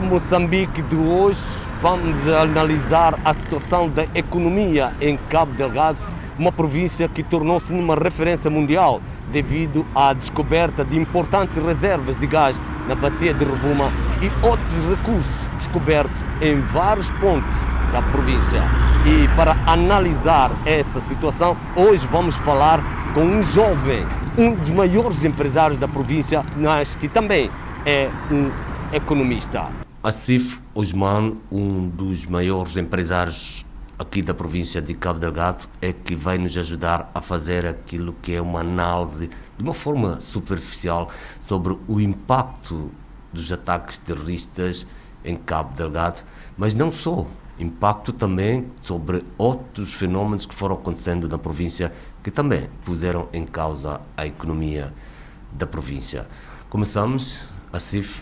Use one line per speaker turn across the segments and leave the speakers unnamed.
Moçambique de hoje, vamos analisar a situação da economia em Cabo Delgado, uma província que tornou-se numa referência mundial devido à descoberta de importantes reservas de gás na bacia de Rovuma e outros recursos descobertos em vários pontos da província. E para analisar essa situação, hoje vamos falar com um jovem, um dos maiores empresários da província, mas que também é um economista. Asif Osman, um dos maiores empresários aqui da província de Cabo Delgado, é que vai nos ajudar a fazer aquilo que é uma análise de uma forma superficial sobre o impacto dos ataques terroristas em Cabo Delgado, mas não só, impacto também sobre outros fenómenos que foram acontecendo na província que também puseram em causa a economia da província. Começamos, Asif.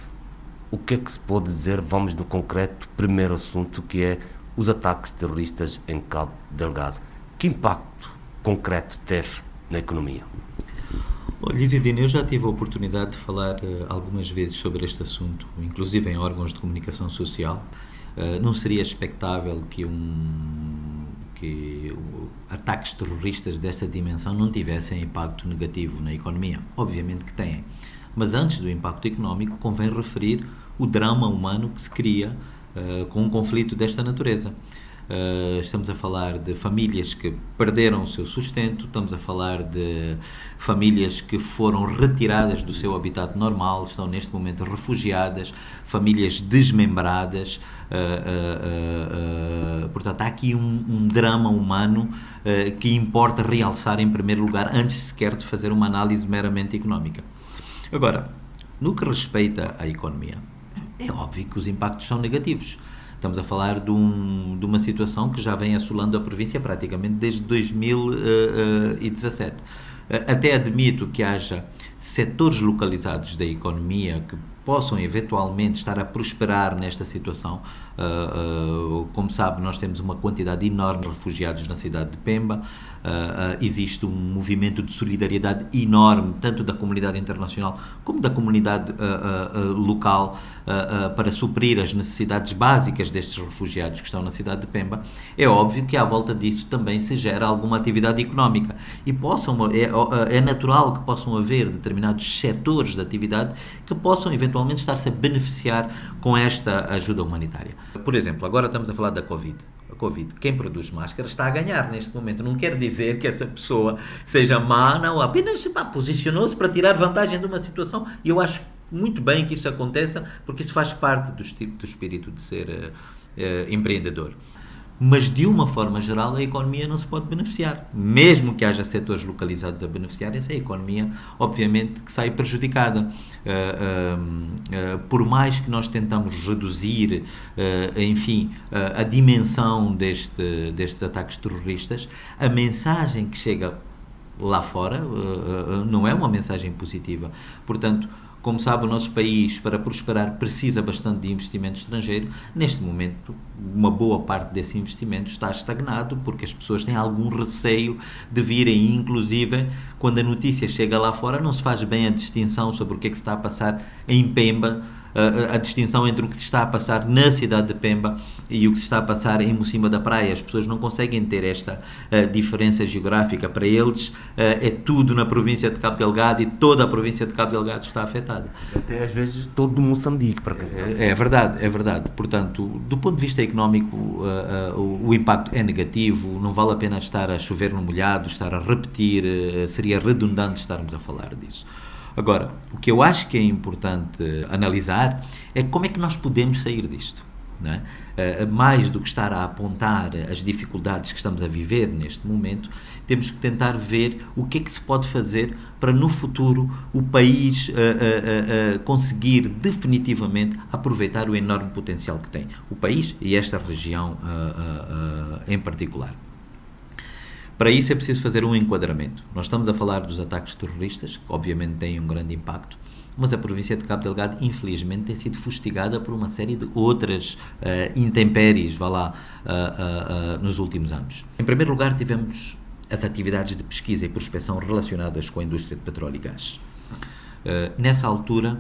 O que é que se pode dizer? Vamos no concreto, primeiro assunto, que é os ataques terroristas em Cabo Delgado. Que impacto concreto teve na economia?
Lisidine, eu já tive a oportunidade de falar algumas vezes sobre este assunto, inclusive em órgãos de comunicação social. Não seria expectável que ataques terroristas desta dimensão não tivessem impacto negativo na economia. Obviamente que têm. Mas antes do impacto económico, convém referir o drama humano que se cria com um conflito desta natureza. Estamos a falar de famílias que perderam o seu sustento, estamos a falar de famílias que foram retiradas do seu habitat normal, estão neste momento refugiadas, famílias desmembradas. Portanto, há aqui um drama humano que importa realçar em primeiro lugar, antes sequer de fazer uma análise meramente económica. Agora, no que respeita à economia, é óbvio que os impactos são negativos. Estamos a falar de uma situação que já vem assolando a província praticamente desde 2017. Até admito que haja setores localizados da economia que possam eventualmente estar a prosperar nesta situação. Como sabe, nós temos uma quantidade enorme de refugiados na cidade de Pemba. Existe um movimento de solidariedade enorme, tanto da comunidade internacional como da comunidade local, para suprir as necessidades básicas destes refugiados que estão na cidade de Pemba. É óbvio que à volta disso também se gera alguma atividade económica e é natural que possam haver determinados setores de atividade que possam eventualmente estar-se a beneficiar com esta ajuda humanitária. Por exemplo, agora estamos a falar da Covid. A Covid, quem produz máscaras está a ganhar neste momento. Não quer dizer que essa pessoa seja má, não, apenas posicionou-se para tirar vantagem de uma situação, e eu acho muito bem que isso aconteça, porque isso faz parte do espírito de ser empreendedor. Mas, de uma forma geral, a economia não se pode beneficiar. Mesmo que haja setores localizados a beneficiarem-se, a economia, obviamente, que sai prejudicada. Por mais que nós tentamos reduzir, a dimensão destes ataques terroristas, a mensagem que chega lá fora não é uma mensagem positiva. Portanto, como sabe, o nosso país, para prosperar, precisa bastante de investimento estrangeiro. Neste momento, uma boa parte desse investimento está estagnado, porque as pessoas têm algum receio de virem, inclusive, quando a notícia chega lá fora, não se faz bem a distinção sobre o que é que se está a passar em Pemba, a distinção entre o que se está a passar na cidade de Pemba e o que se está a passar em Mocima da Praia. As pessoas não conseguem ter esta diferença geográfica. Para eles é tudo na província de Cabo Delgado, e toda a província de Cabo Delgado está afetada.
Até às vezes todo Moçambique, para quem sabe.
É verdade, é verdade. Portanto, do ponto de vista económico, o impacto é negativo. Não vale a pena estar a chover no molhado, estar a repetir, seria redundante estarmos a falar disso. Agora, o que eu acho que é importante analisar é como é que nós podemos sair disto, não é? Mais do que estar a apontar as dificuldades que estamos a viver neste momento, temos que tentar ver o que é que se pode fazer para, no futuro, o país conseguir definitivamente aproveitar o enorme potencial que tem. O país e esta região em particular. Para isso é preciso fazer um enquadramento. Nós estamos a falar dos ataques terroristas, que obviamente têm um grande impacto, mas a província de Cabo Delgado, infelizmente, tem sido fustigada por uma série de outras intempéries, nos últimos anos. Em primeiro lugar, tivemos as atividades de pesquisa e prospecção relacionadas com a indústria de petróleo e gás. Nessa altura,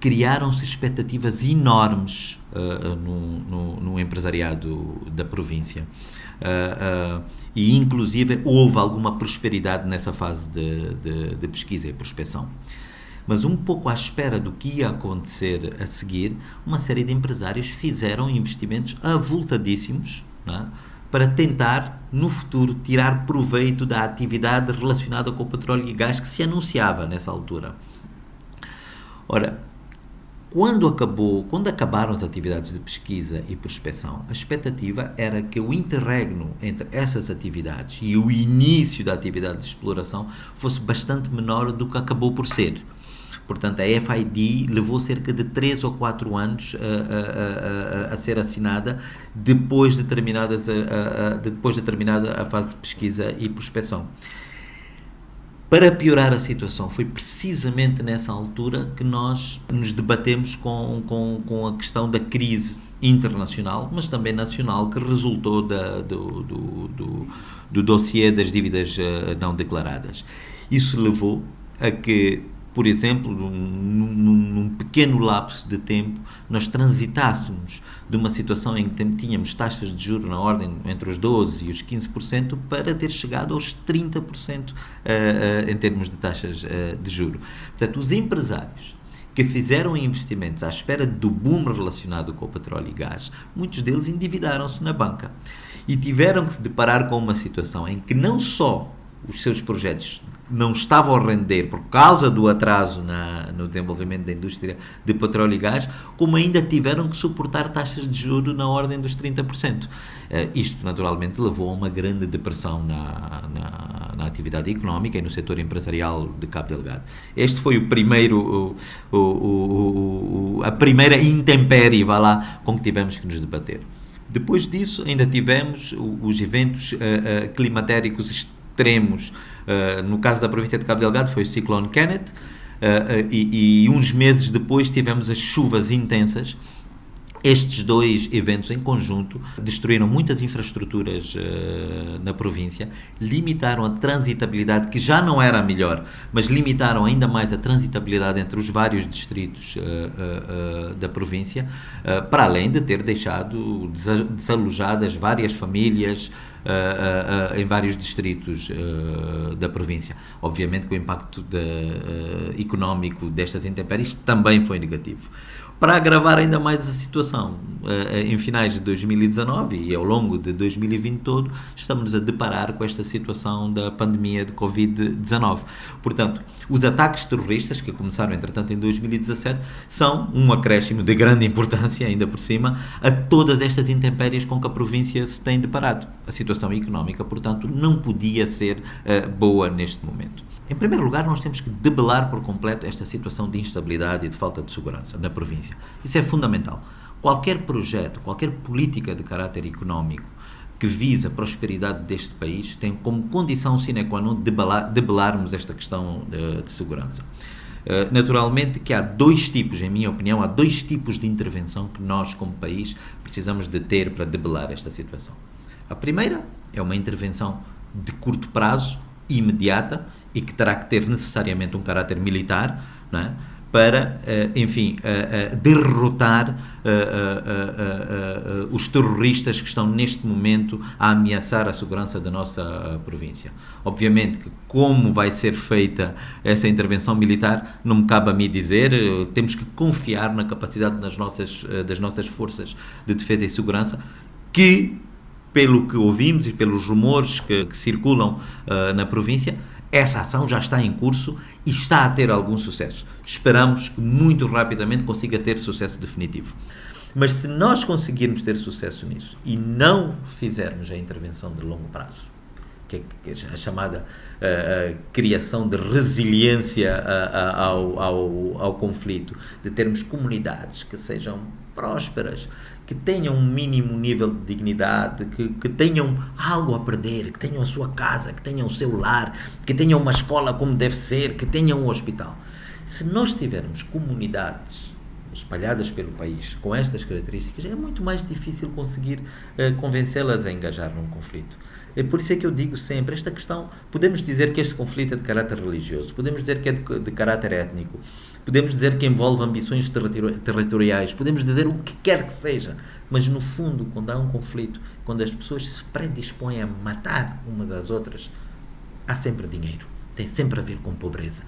criaram-se expectativas enormes no empresariado da província. E inclusive houve alguma prosperidade nessa fase de pesquisa e prospecção. Mas um pouco à espera do que ia acontecer a seguir, uma série de empresários fizeram investimentos avultadíssimos, não é? Para tentar, no futuro, tirar proveito da atividade relacionada com o petróleo e gás que se anunciava nessa altura. Ora, quando acabaram as atividades de pesquisa e prospecção, a expectativa era que o interregno entre essas atividades e o início da atividade de exploração fosse bastante menor do que acabou por ser. Portanto, a FID levou cerca de 3 ou 4 anos a ser assinada depois de terminada a fase de pesquisa e prospecção. Para piorar a situação, foi precisamente nessa altura que nós nos debatemos com a questão da crise internacional, mas também nacional, que resultou do dossiê das dívidas não declaradas. Isso levou a que, por exemplo, num pequeno lapso de tempo, nós transitássemos de uma situação em que tínhamos taxas de juros na ordem entre os 12% e os 15% para ter chegado aos 30% em termos de taxas de juros. Portanto, os empresários que fizeram investimentos à espera do boom relacionado com o petróleo e gás, muitos deles endividaram-se na banca e tiveram que se deparar com uma situação em que não só os seus projetos não estavam a render por causa do atraso no desenvolvimento da indústria de petróleo e gás, como ainda tiveram que suportar taxas de juros na ordem dos 30%. Isto, naturalmente, levou a uma grande depressão na atividade económica e no setor empresarial de Cabo Delgado. Este foi a primeira intempérie, com que tivemos que nos debater. Depois disso, ainda tivemos os eventos climatéricos extremos. No caso da província de Cabo Delgado foi o ciclone Kenneth, e uns meses depois tivemos as chuvas intensas. Estes dois eventos em conjunto destruíram muitas infraestruturas na província, limitaram a transitabilidade, que já não era a melhor, mas limitaram ainda mais a transitabilidade entre os vários distritos da província, para além de ter deixado desalojadas várias famílias em vários distritos da província. Obviamente que o impacto económico destas intempéries também foi negativo. Para agravar ainda mais a situação, em finais de 2019 e ao longo de 2020 todo, estamos a deparar com esta situação da pandemia de Covid-19. Portanto, os ataques terroristas, que começaram, entretanto, em 2017, são um acréscimo de grande importância, ainda por cima, a todas estas intempéries com que a província se tem deparado. A situação económica, portanto, não podia ser boa neste momento. Em primeiro lugar, nós temos que debelar por completo esta situação de instabilidade e de falta de segurança na província. Isso é fundamental. Qualquer projeto, qualquer política de caráter económico que visa a prosperidade deste país tem como condição sine qua non debelarmos esta questão de segurança. Naturalmente que há dois tipos, em minha opinião, há dois tipos de intervenção que nós, como país, precisamos de ter para debelar esta situação. A primeira é uma intervenção de curto prazo, imediata, e que terá que ter necessariamente um caráter militar, não é? Para, derrotar os terroristas que estão neste momento a ameaçar a segurança da nossa província. Obviamente que como vai ser feita essa intervenção militar, não me cabe a mim dizer, temos que confiar na capacidade das nossas forças de defesa e segurança, que, pelo que ouvimos e pelos rumores que circulam na província, essa ação já está em curso e está a ter algum sucesso. Esperamos que muito rapidamente consiga ter sucesso definitivo. Mas se nós conseguirmos ter sucesso nisso e não fizermos a intervenção de longo prazo, que é a chamada criação de resiliência ao conflito, de termos comunidades que sejam prósperas, que tenham um mínimo nível de dignidade, que tenham algo a perder, que tenham a sua casa, que tenham o seu lar, que tenham uma escola como deve ser, que tenham um hospital. Se nós tivermos comunidades espalhadas pelo país com estas características, é muito mais difícil conseguir convencê-las a engajar num conflito. É por isso é que eu digo sempre, esta questão, podemos dizer que este conflito é de caráter religioso, podemos dizer que é de caráter étnico, podemos dizer que envolve ambições territoriais, podemos dizer o que quer que seja, mas no fundo, quando há um conflito, quando as pessoas se predispõem a matar umas às outras, há sempre dinheiro, tem sempre a ver com pobreza.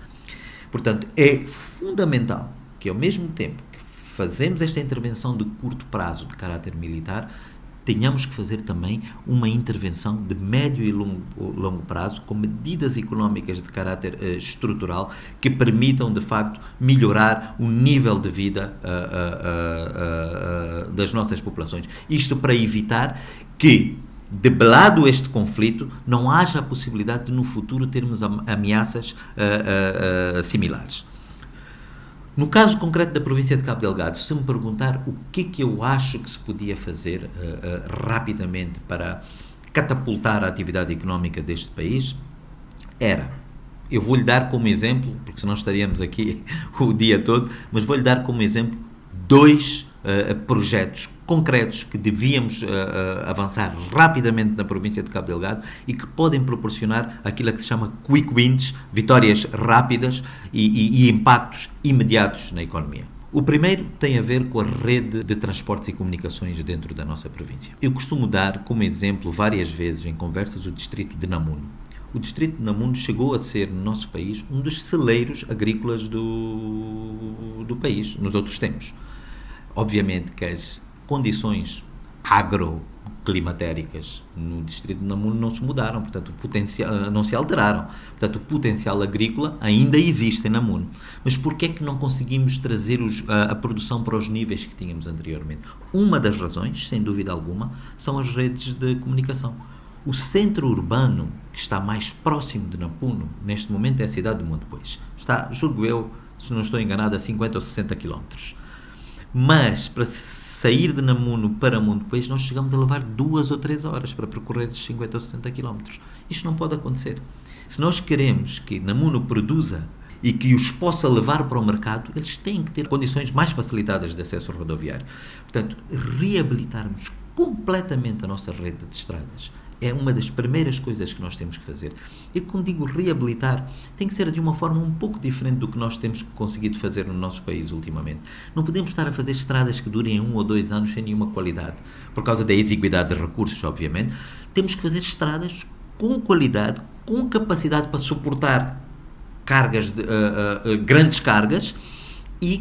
Portanto, é fundamental que ao mesmo tempo que fazemos esta intervenção de curto prazo de caráter militar, tenhamos que fazer também uma intervenção de médio e longo prazo com medidas económicas de caráter estrutural que permitam, de facto, melhorar o nível de vida das nossas populações. Isto para evitar que, debelado este conflito, não haja a possibilidade de no futuro termos ameaças similares. No caso concreto da província de Cabo Delgado, se me perguntar o que é que eu acho que se podia fazer rapidamente para catapultar a atividade económica deste país, eu vou-lhe dar como exemplo, porque senão estaríamos aqui o dia todo, mas vou-lhe dar como exemplo 2 projetos concretos que devíamos avançar rapidamente na província de Cabo Delgado e que podem proporcionar aquilo que se chama quick wins, vitórias rápidas e impactos imediatos na economia. O primeiro tem a ver com a rede de transportes e comunicações dentro da nossa província. Eu costumo dar como exemplo várias vezes em conversas o distrito de Namuno. O distrito de Namuno chegou a ser, no nosso país, um dos celeiros agrícolas do país, nos outros tempos. Obviamente que as condições agroclimatéricas no distrito de Namuno não se mudaram, portanto, não se alteraram. Portanto, o potencial agrícola ainda existe em Namuno. Mas porquê é que não conseguimos trazer a produção para os níveis que tínhamos anteriormente? Uma das razões, sem dúvida alguma, são as redes de comunicação. O centro urbano que está mais próximo de Namuno, neste momento, é a cidade de Montepuez. Está, julgo eu, se não estou enganado, a 50 ou 60 quilómetros. Mas, para sair de Namuno para Montepuez, nós chegamos a levar 2 ou 3 horas para percorrer esses 50 ou 60 quilómetros. Isto não pode acontecer. Se nós queremos que Namuno produza e que os possa levar para o mercado, eles têm que ter condições mais facilitadas de acesso rodoviário. Portanto, reabilitarmos completamente a nossa rede de estradas é uma das primeiras coisas que nós temos que fazer. E quando digo reabilitar, tem que ser de uma forma um pouco diferente do que nós temos conseguido fazer no nosso país ultimamente. Não podemos estar a fazer estradas que durem 1 ou 2 anos sem nenhuma qualidade, por causa da exiguidade de recursos, obviamente. Temos que fazer estradas com qualidade, com capacidade para suportar grandes cargas e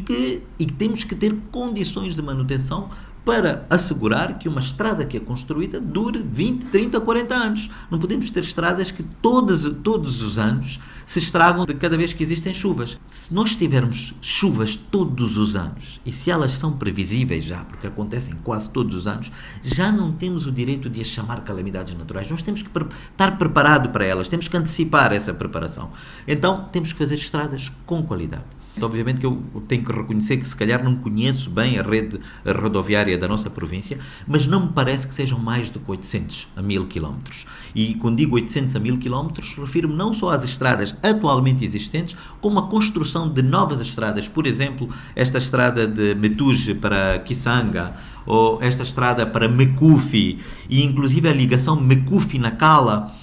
temos que ter condições de manutenção para assegurar que uma estrada que é construída dure 20, 30, 40 anos. Não podemos ter estradas que todos os anos se estragam de cada vez que existem chuvas. Se nós tivermos chuvas todos os anos, e se elas são previsíveis já, porque acontecem quase todos os anos, já não temos o direito de as chamar calamidades naturais. Nós temos que estar preparado para elas, temos que antecipar essa preparação. Então, temos que fazer estradas com qualidade. Obviamente que eu tenho que reconhecer que se calhar não conheço bem a rede rodoviária da nossa província, mas não me parece que sejam mais do que 800 a 1000 quilómetros. E quando digo 800 a 1000 quilómetros, refiro-me não só às estradas atualmente existentes, como a construção de novas estradas. Por exemplo, esta estrada de Metuge para Kisanga, ou esta estrada para Mecufi, e inclusive a ligação Mecufi-Nacala.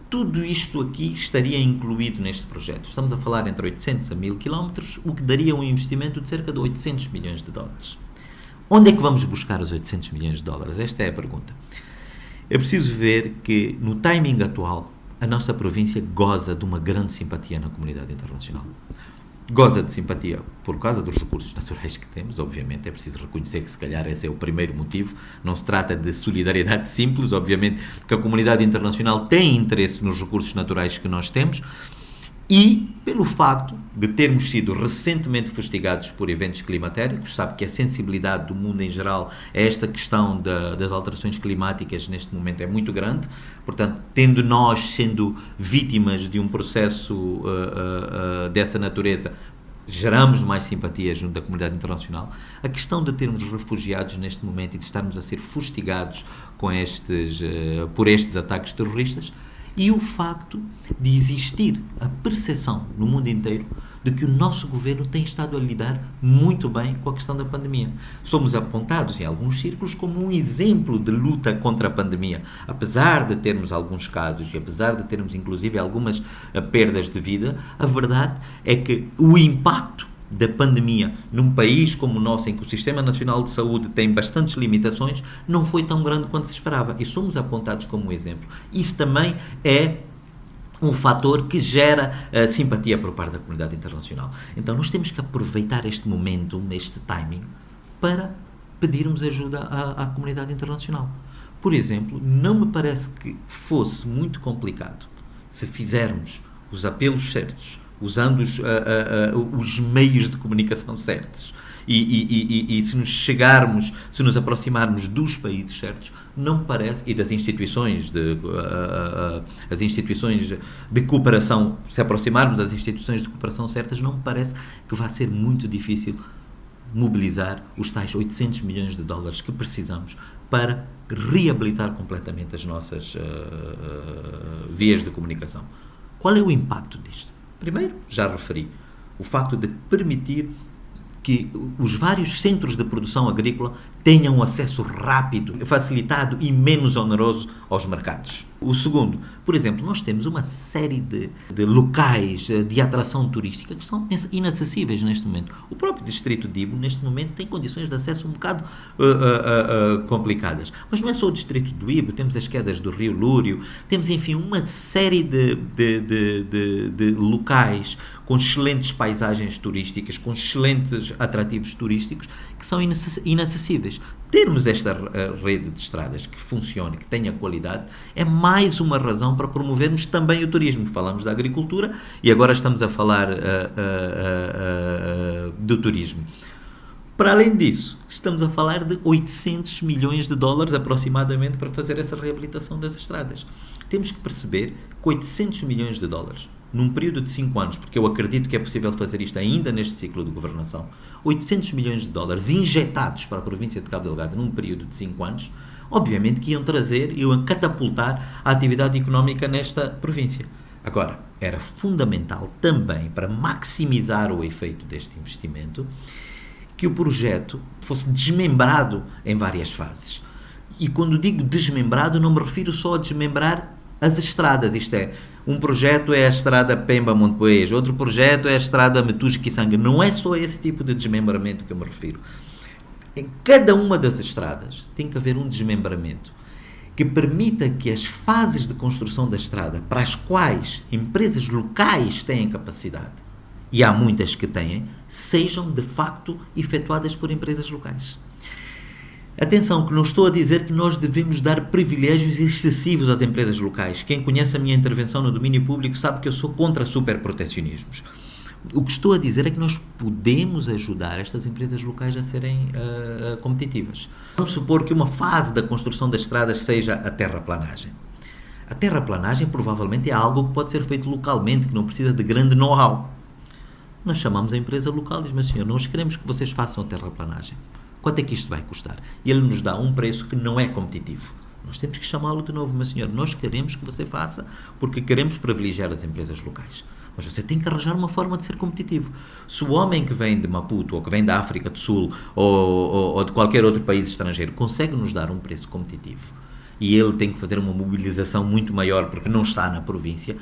Tudo isto aqui estaria incluído neste projeto. Estamos a falar entre 800 a 1000 quilómetros, o que daria um investimento de cerca de 800 milhões de dólares. Onde é que vamos buscar os 800 milhões de dólares? Esta é a pergunta. É preciso ver que, no timing atual, a nossa província goza de uma grande simpatia na comunidade internacional. Goza de simpatia por causa dos recursos naturais que temos, obviamente, é preciso reconhecer que se calhar esse é o primeiro motivo, não se trata de solidariedade simples, obviamente que a comunidade internacional tem interesse nos recursos naturais que nós temos, e pelo facto de termos sido recentemente fustigados por eventos climatéricos. Sabe que a sensibilidade do mundo em geral a esta questão das alterações climáticas neste momento é muito grande, portanto, tendo nós sendo vítimas de um processo dessa natureza, geramos mais simpatia junto da comunidade internacional. A questão de termos refugiados neste momento e de estarmos a ser fustigados por estes ataques terroristas, e o facto de existir a percepção no mundo inteiro de que o nosso governo tem estado a lidar muito bem com a questão da pandemia. Somos apontados em alguns círculos como um exemplo de luta contra a pandemia. Apesar de termos alguns casos e apesar de termos inclusive algumas perdas de vida, a verdade é que o impacto da pandemia num país como o nosso, em que o Sistema Nacional de Saúde tem bastantes limitações, não foi tão grande quanto se esperava. E somos apontados como um exemplo. Isso também é um fator que gera simpatia por parte da comunidade internacional. Então nós temos que aproveitar este momento, este timing, para pedirmos ajuda à comunidade internacional. Por exemplo, não me parece que fosse muito complicado se fizermos os apelos certos, usando os meios de comunicação certos, e se nos aproximarmos dos países certos, não parece, e das instituições as instituições de cooperação, se aproximarmos das instituições de cooperação certas, não me parece que vai ser muito difícil mobilizar os tais 800 milhões de dólares que precisamos para reabilitar completamente as nossas vias de comunicação. Qual é o impacto disto? Primeiro, já referi, o facto de permitir que os vários centros de produção agrícola tenham acesso rápido, facilitado e menos oneroso aos mercados. O segundo, por exemplo, nós temos uma série de locais de atração turística que são inacessíveis neste momento. O próprio distrito de Ibo, neste momento, tem condições de acesso um bocado complicadas. Mas não é só o distrito do Ibo, temos as quedas do Rio Lúrio, temos, enfim, uma série de locais com excelentes paisagens turísticas, com excelentes atrativos turísticos, que são inacessíveis. Termos esta rede de estradas que funcione, que tenha qualidade, é mais uma razão para promovermos também o turismo. Falamos da agricultura e agora estamos a falar do turismo. Para além disso, estamos a falar de 800 milhões de dólares aproximadamente para fazer essa reabilitação das estradas. Temos que perceber que 800 milhões de dólares num período de 5 anos, porque eu acredito que é possível fazer isto ainda neste ciclo de governação, 800 milhões de dólares injetados para a província de Cabo Delgado num período de 5 anos, obviamente que iam catapultar a atividade económica nesta província. Agora, era fundamental também, para maximizar o efeito deste investimento, que o projeto fosse desmembrado em várias fases. E quando digo desmembrado, não me refiro só a desmembrar as estradas, isto é, um projeto é a estrada Pemba-Montepoês, outro projeto é a estrada Metuge-Kisanga. Não é só esse tipo de desmembramento que eu me refiro. Em cada uma das estradas tem que haver um desmembramento que permita que as fases de construção da estrada, para as quais empresas locais têm capacidade, e há muitas que têm, sejam de facto efetuadas por empresas locais. Atenção, que não estou a dizer que nós devemos dar privilégios excessivos às empresas locais. Quem conhece a minha intervenção no domínio público sabe que eu sou contra superprotecionismos. O que estou a dizer é que nós podemos ajudar estas empresas locais a serem competitivas. Vamos supor que uma fase da construção das estradas seja a terraplanagem. A terraplanagem provavelmente é algo que pode ser feito localmente, que não precisa de grande know-how. Nós chamamos a empresa local e dizemos, mas senhor, nós queremos que vocês façam a terraplanagem. Quanto é que isto vai custar? E ele nos dá um preço que não é competitivo. Nós temos que chamá-lo de novo, mas senhor, nós queremos que você faça porque queremos privilegiar as empresas locais. Mas você tem que arranjar uma forma de ser competitivo. Se o homem que vem de Maputo, ou que vem da África do Sul, ou de qualquer outro país estrangeiro, consegue nos dar um preço competitivo, e ele tem que fazer uma mobilização muito maior porque não está na província,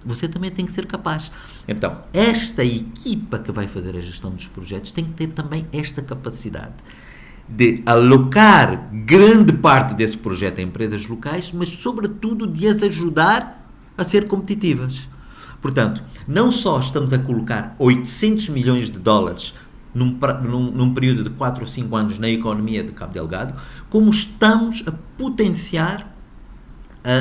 você também tem que ser capaz. Então, esta equipa que vai fazer a gestão dos projetos tem que ter também esta capacidade de alocar grande parte desse projeto a empresas locais, mas sobretudo de as ajudar a ser competitivas. Portanto, não só estamos a colocar 800 milhões de dólares num período de 4 ou 5 anos na economia de Cabo Delgado, como estamos a potenciar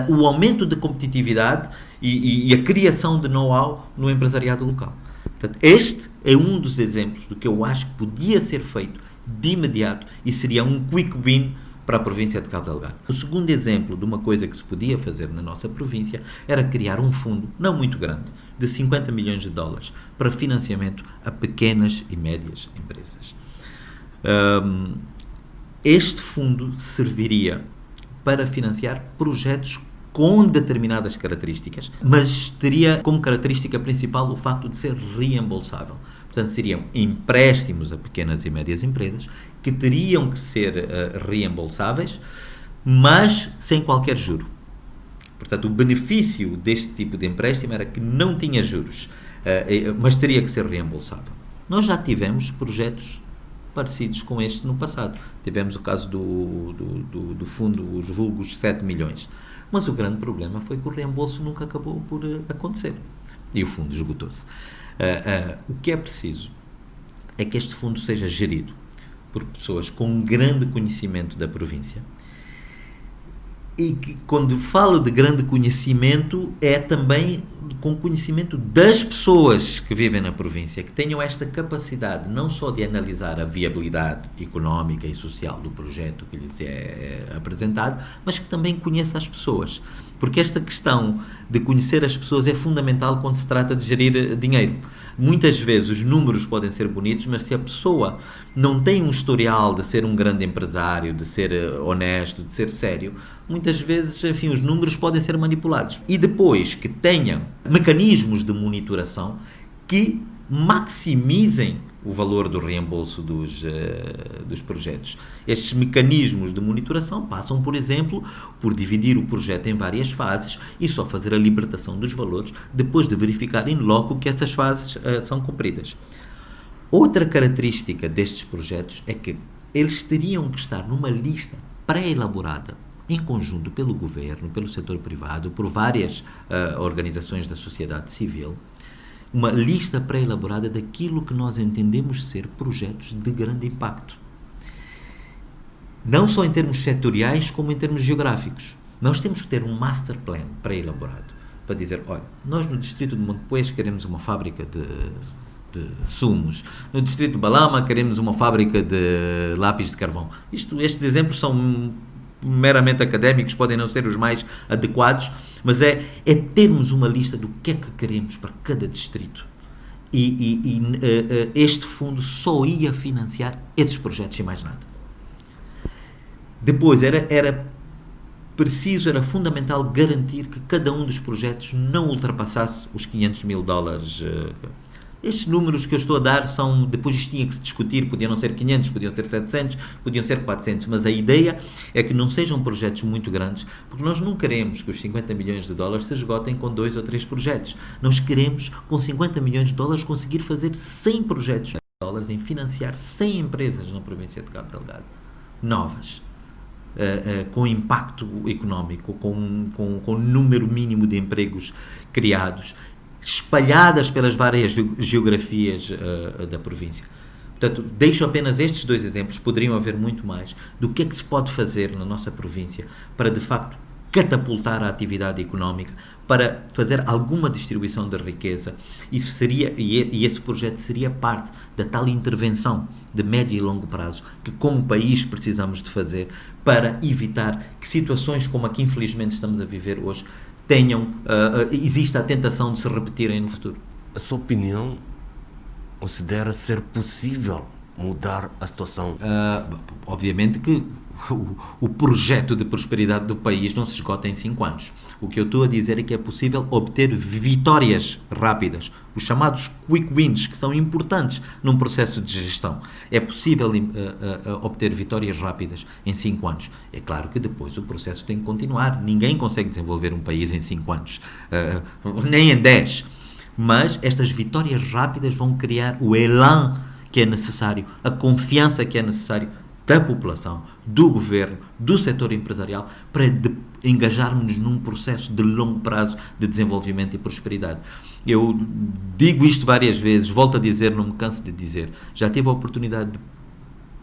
o aumento de competitividade e a criação de know-how no empresariado local. Portanto, este é um dos exemplos do que eu acho que podia ser feito de imediato e seria um quick win para a província de Cabo Delgado. O segundo exemplo de uma coisa que se podia fazer na nossa província era criar um fundo, não muito grande, de 50 milhões de dólares para financiamento a pequenas e médias empresas. Este fundo serviria para financiar projetos com determinadas características, mas teria como característica principal o facto de ser reembolsável. Portanto, seriam empréstimos a pequenas e médias empresas que teriam que ser reembolsáveis, mas sem qualquer juro. Portanto, o benefício deste tipo de empréstimo era que não tinha juros, mas teria que ser reembolsável. Nós já tivemos projetos parecidos com este no passado. Tivemos o caso do fundo, os vulgos 7 milhões. Mas o grande problema foi que o reembolso nunca acabou por acontecer. E o fundo esgotou-se. O que é preciso é que este fundo seja gerido por pessoas com um grande conhecimento da província. E que, quando falo de grande conhecimento, é também com conhecimento das pessoas que vivem na província, que tenham esta capacidade não só de analisar a viabilidade económica e social do projeto que lhes é apresentado, mas que também conheça as pessoas. Porque esta questão de conhecer as pessoas é fundamental quando se trata de gerir dinheiro. Muitas vezes os números podem ser bonitos, mas se a pessoa não tem um historial de ser um grande empresário, de ser honesto, de ser sério, muitas vezes, enfim, os números podem ser manipulados. E depois que tenham mecanismos de monitoração que maximizem o valor do reembolso dos projetos. Estes mecanismos de monitoração passam, por exemplo, por dividir o projeto em várias fases e só fazer a libertação dos valores depois de verificar in loco que essas fases são cumpridas. Outra característica destes projetos é que eles teriam que estar numa lista pré-elaborada em conjunto pelo governo, pelo setor privado, por várias organizações da sociedade civil, uma lista pré-elaborada daquilo que nós entendemos ser projetos de grande impacto. Não só em termos setoriais, como em termos geográficos. Nós temos que ter um master plan pré-elaborado para dizer, olha, nós no distrito de Montepuez queremos uma fábrica de sumos. No distrito de Balama queremos uma fábrica de lápis de carvão. Estes exemplos são meramente académicos, podem não ser os mais adequados, mas é termos uma lista do que é que queremos para cada distrito. Este fundo só ia financiar esses projetos e mais nada. Depois era fundamental garantir que cada um dos projetos não ultrapassasse os $500 mil. Estes números que eu estou a dar são, depois isto tinha que se discutir, podiam não ser 500, podiam ser 700, podiam ser 400, mas a ideia é que não sejam projetos muito grandes, porque nós não queremos que os $50 milhões se esgotem com 2 ou 3 projetos. Nós queremos, com $50 milhões, conseguir fazer 100 projetos de dólares em financiar 100 empresas na província de Cabo Delgado, novas, com impacto económico, com número mínimo de empregos criados, espalhadas pelas várias geografias da província. Portanto, deixo apenas estes 2 exemplos, poderiam haver muito mais, do que é que se pode fazer na nossa província para, de facto, catapultar a atividade económica, para fazer alguma distribuição de riqueza. Isso seria, e esse projeto seria parte da tal intervenção de médio e longo prazo que, como país, precisamos de fazer para evitar que situações como a que infelizmente estamos a viver hoje exista a tentação de se repetirem no futuro.
A sua opinião considera ser possível mudar a situação?
Obviamente que o projeto de prosperidade do país não se esgota em 5 anos. O que eu estou a dizer é que é possível obter vitórias rápidas, os chamados quick wins, que são importantes num processo de gestão. É possível obter vitórias rápidas em 5 anos. É claro que depois o processo tem que continuar. Ninguém consegue desenvolver um país em 5 anos, nem em 10. Mas estas vitórias rápidas vão criar o elan que é necessário, a confiança que é necessário da população, do governo, do setor empresarial, para engajarmos num processo de longo prazo de desenvolvimento e prosperidade. Eu digo isto várias vezes, volto a dizer, não me canso de dizer, já tive a oportunidade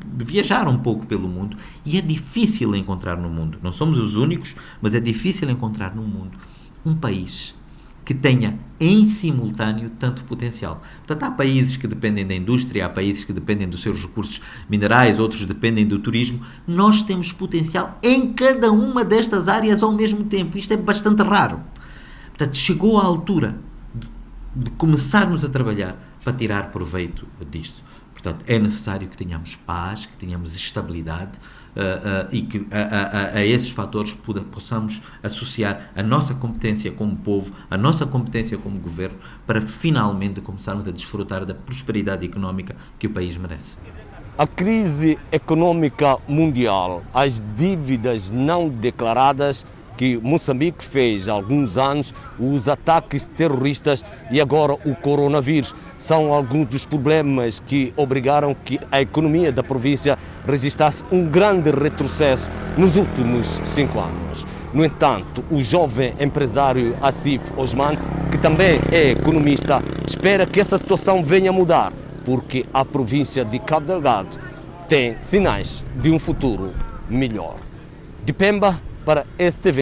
de viajar um pouco pelo mundo e é difícil encontrar no mundo, não somos os únicos, mas é difícil encontrar no mundo um país que tenha em simultâneo tanto potencial. Portanto, há países que dependem da indústria, há países que dependem dos seus recursos minerais, outros dependem do turismo. Nós temos potencial em cada uma destas áreas ao mesmo tempo. Isto é bastante raro. Portanto, chegou a altura de começarmos a trabalhar para tirar proveito disto. Portanto, é necessário que tenhamos paz, que tenhamos estabilidade e que a esses fatores possamos associar a nossa competência como povo, a nossa competência como governo, para finalmente começarmos a desfrutar da prosperidade económica que o país merece.
A crise econômica mundial, as dívidas não declaradas que Moçambique fez há alguns anos, os ataques terroristas e agora o coronavírus. São alguns dos problemas que obrigaram que a economia da província registrasse um grande retrocesso nos últimos 5 anos. No entanto, o jovem empresário Asif Osman, que também é economista, espera que essa situação venha a mudar, porque a província de Cabo Delgado tem sinais de um futuro melhor. De Pemba para STV.